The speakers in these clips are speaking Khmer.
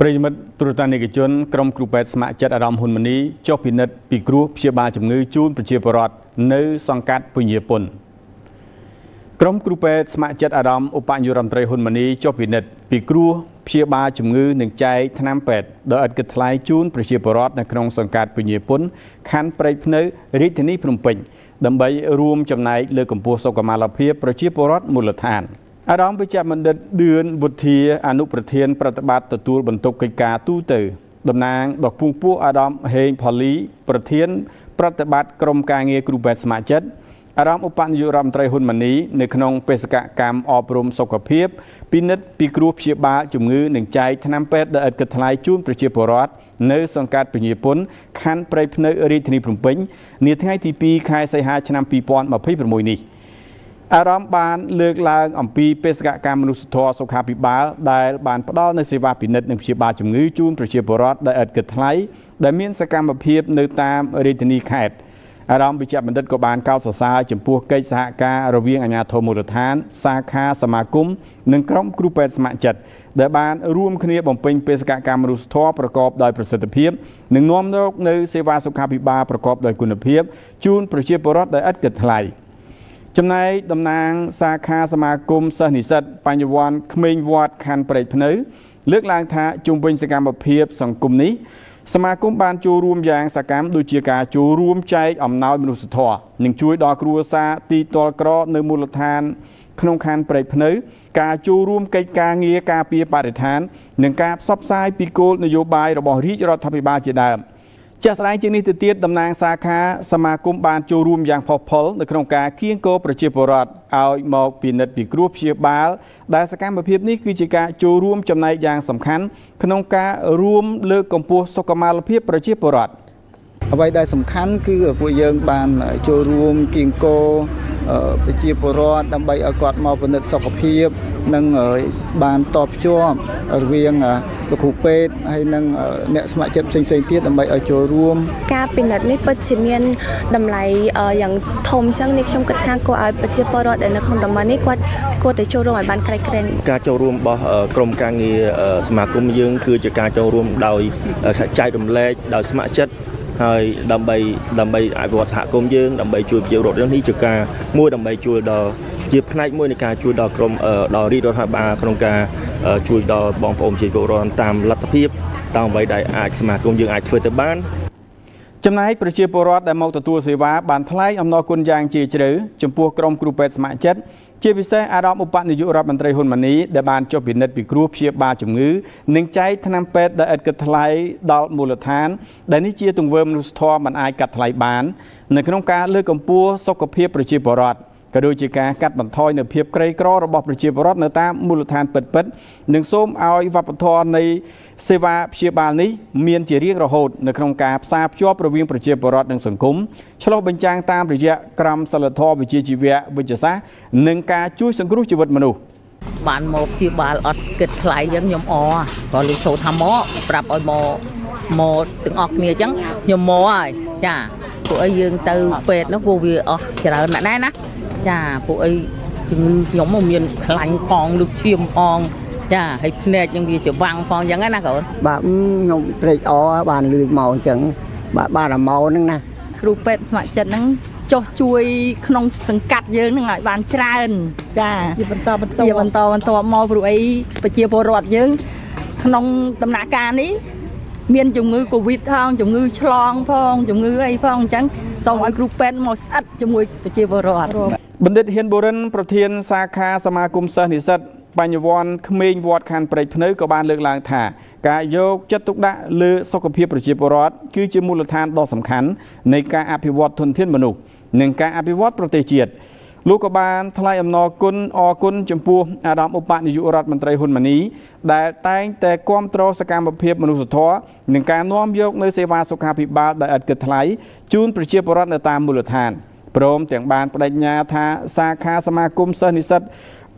ប្រិយមិត្តទូរទស្សនិកជនក្រុមគ្រូពេទ្យស្ម័គ្រចិត្តអារម្មណ៍ហ៊ុនម៉ាណីចុះពិនិត្យពីគ្រោះព្យាបាលជំងឺជូនប្រជាពលរដ្ឋនៅសង្កាត់ពញាពុនក្រុមគ្រូពេទ្យស្ម័គ្រចិត្តអារម្មណ៍ឧបនាយករដ្ឋមន្ត្រីហ៊ុនម៉ាណីចុះពិនិត្យពីគ្រោះព្យាបាលជំងឺនិងចែកថ្នាំពេទ្យដោយឥតគិតថ្លៃជូនប្រជាពលរដ្ឋនៅក្នុងសង្កាត់ពញាពុនខណ្ឌព្រែកភ្នៅរាជធានីភ្នំពេញដើម្បីរួមចំណែកលើកកម្ពស់សុខុមាលភាពប្រជាពលរដ្ឋមូលដ្ឋានអារម្មណ៍វិជ្ជបណ្ឌិតឌឿនវុធាអនុប្រធានប្រតិបត្តិទទួលបន្ទុកកិច្ចការទូទៅតំណាងដកពងពោះអារម្មណ៍ហេងផលីប្រធានប្រតិបត្តិក្រុមការងារគ្រូពេទ្យស្ម័គ្រចិត្តអារម្មណ៍ឧបនាយករដ្ឋមន្ត្រីហ៊ុនម៉ាណីនៅក្នុងបេសកកម្មអប់រំសុខភាពពិនិត្យពីគ្រោះព្យាបាលជំងឺនិងចែកថ្នាំពេទ្យដែលឥតគិតថ្លៃជូនប្រជាពលរដ្ឋនៅសង្កាត់ពញាពុនខណ្ឌព្រៃភ្នៅរាជធានីភ្នំពេញនាថ្ងៃទី2ខែសីហាឆ្នាំ2026នេះអារម្មណ៍បានលើកឡើងអំពីបេសកកម្មមនុស្សធម៌សុខាភិបាលដែលបានផ្ដល់នូវសេវាពិនិត្យនិងព្យាបាលជំងឺជូនប្រជាពលរដ្ឋដែលឥតគិតថ្លៃដែលមានសកម្មភាពនៅតាមរាជធានីខេត្តអារម្មណ៍វិជ្ជបណ្ឌិតក៏បានកោតសរសើរចំពោះកិច្ចសហការរវាងអាជ្ញាធរមូលដ្ឋានសាខាសមាគមនិងក្រុមគ្រូពេទ្យស្ម័គ្រចិត្តដែលបានរួមគ្នាបំពេញបេសកកម្មមនុស្សធម៌ប្រកបដោយប្រសិទ្ធភាពនិងនាំយកនូវសេវាសុខាភិបាលប្រកបដោយគុណភាពជូនប្រជាពលរដ្ឋដែលឥតគិតថ្លៃចំណែកតំណាងសាខាសមាគមសិស្សនិស្សិតបញ្ញវន្តក្មេងវត្តខណ្ឌព្រែកភ្នៅលើកឡើងថាជុំវិញសកម្មភាពសង្គមនេះសមាគមបានចូលរួមយ៉ាងសកម្មដូចជាការចូលរួមចែកអំណោយមនុស្សធម៌និងជួយដល់គ្រួសារទីទាល់ក្រនៅមូលដ្ឋានក្នុងខណ្ឌព្រែកភ្នៅការចូលរួមកិច្ចការងារការពារបរិស្ថាននិងការផ្សព្វផ្សាយពីគោលនយោបាយរបស់រាជរដ្ឋាភិបាលជាដើមជាក់ស្ដែងជាងនេះទៅទៀតតំណាងសាខាសមាគមបានចូលរួមយ៉ាងផុសផុលនៅក្នុងការគៀងគរប្រជាពលរដ្ឋឲ្យមកពិនិត្យពីគ្រោះព្យាបាលដែលសកម្មភាពនេះគឺជាការចូលរួមចំណែកយ៉ាងសំខាន់ក្នុងការរួមលើកកម្ពស់សុខុមាលភាពប្រជាពលរដ្ឋអ្វីដែលសំខាន់គឺពួកយើងបានចូលរួមគៀងគរប្រជាពលរដ្ឋដើម្បីឲ្យគាត់មកពិនិត្យសុខភាពនិងបានតបភ្ជាប់រវាងលោកគ្រូពេទ្យហើយនិងអ្នកស្ម័គ្រចិត្តផ្សេងៗទៀតដើម្បីឲ្យចូលរួមការពិនិត្យនេះពិតជាមានតម្លៃយ៉ាងធំអញ្ចឹងនេះខ្ញុំគិតថាគួរឲ្យប្រជាពលរដ្ឋដែលនៅក្នុងតំបន់នេះគាត់គួរតែចូលរួមឲ្យបានក្រៃក្រែងការចូលរួមរបស់ក្រុមការងារសមាគមយើងគឺជាការចូលរួមដោយចែករំលែកដោយស្ម័គ្រចិត្តហើយដើម្បីអភិវឌ្ឍសហគមន៍យើងដើម្បីជួយប្រជាពលរដ្ឋនេះជាការមួយដើម្បីជួយដល់ជាផ្នែកមួយនៃការជួយដល់ក្រុមដល់រាជរដ្ឋាភិបាលក្នុងការជួយដល់បងប្អូនប្រជាពលរដ្ឋតាមលទ្ធភាពតាមអ្វីដែលអាចសមាគមយើងអាចធ្វើទៅបានចំណែកប្រជាពលរដ្ឋដែលមកទទួលសេវាបានថ្លែងអំណរគុណយ៉ាងជ្រាលជ្រៅចំពោះក្រុមគ្រូពេទ្យស្ម័គ្រចិត្តជាពិសេសអារម្មណ៍ឧបនាយករដ្ឋមន្ត្រីហ៊ុនម៉ាណីដែលបានចុះពិនិត្យពីគ្រោះព្យាបាលជំងឺនិងចែកថ្នាំពេទ្យដែលឥតគិតថ្លៃដល់មូលដ្ឋានដែលនេះជាទង្វើមនុស្សធម៌មិនអាចកាត់ថ្លៃបាននៅក្នុងការលើកកម្ពស់សុខភាពប្រជាពលរដ្ឋក៏ដូចជាការកាត់បន្ថយនូវភាពក្រីក្ររបស់ប្រជាពលរដ្ឋនៅតាមមូលដ្ឋានពិតៗនិងសូមឲ្យវប្បធម៌នៃសេវាព្យាបាលនេះមានជារៀងរហូតនៅក្នុងការផ្សារភ្ជាប់រវាងប្រជាពលរដ្ឋនិងសង្គមឆ្លុះបញ្ចាំងតាមរយៈក្រមសីលធម៌វិជ្ជាជីវៈវិជ្ជសាស្ត្រនិងការជួយសង្គ្រោះជីវិតមនុស្សបានមកព្យាបាលអត់គិតថ្លៃអញ្ចឹងខ្ញុំក៏លោកចូលថាមកប្រាប់ឲ្យមកទាំងអស់គ្នាអញ្ចឹងខ្ញុំមកហើយចាពួកអីយើងទៅពេទ្យនោះពួកវាអស់ច្រើនណាស់ដែរណាចាពួកអីជំងឺខ្ញុំមានខ្លាញ់ផងលើកឈាមផងចាហើយភ្នែកនឹងវាច្រវាំងផងអញ្ចឹងណាកូនបាទខ្ញុំត្រេកអរបានលឺមកអញ្ចឹងបាទបានតែមកហ្នឹងណាគ្រូពេទ្យស្ម័គ្រចិត្តហ្នឹងចុះជួយក្នុងសង្កាត់យើងហ្នឹងឲ្យបានច្រើនចាជាបន្តមកព្រោះអីប្រជាពលរដ្ឋយើងក្នុងដំណាក់កាលនេះមានជំងឺកូវីដផងជំងឺឆ្លងផងជំងឺអីផងអញ្ចឹងសូមឲ្យគ្រូពេទ្យមកស្អិតជាមួយប្រជាពលរដ្ឋបណ្ឌិតហ៊ានបូរិនប្រធានសាខាសមាគមសិស្សនិស្សិតបញ្ញវន្តក្មេងវត្តខណ្ឌព្រែកភ្នៅក៏បានលើកឡើងថាការយកចិត្តទុកដាក់លើសុខភាពប្រជាពលរដ្ឋគឺជាមូលដ្ឋានដ៏សំខាន់នៃការអភិវឌ្ឍធនធានមនុស្សនិងការអភិវឌ្ឍប្រទេសជាតិលោកក៏បានថ្លែងអំណរគុណចំពោះអារម្មណ៍ឧបនាយករដ្ឋមន្ត្រីហ៊ុនម៉ាណីដែលតែងតែគាំទ្រសកម្មភាពមនុស្សធម៌និងការនាំយកនូវសេវាសុខាភិបាលដែលឥតគិតថ្លៃជូនប្រជាពលរដ្ឋនៅតាមមូលដ្ឋានព្រមទាំងបានបដិញ្ញាថាសាខាសមាគមសិស្សនិស្សិត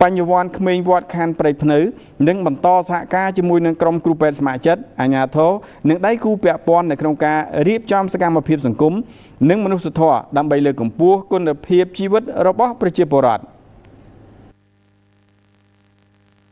បញ្ញវន្តក្មេងវត្តខណ្ឌព្រៃភ្នៅនឹងបន្តសហការជាមួយនឹងក្រុមគ្រូពេទ្យស្ម័គ្រចិត្តអាជ្ញាធរនិងដៃគូពាក់ព័ន្ធនៅក្នុងការរៀបចំសកម្មភាពសង្គមនិងមនុស្សធម៌ដើម្បីលើកកម្ពស់គុណភាពជីវិតរបស់ប្រជាពលរដ្ឋ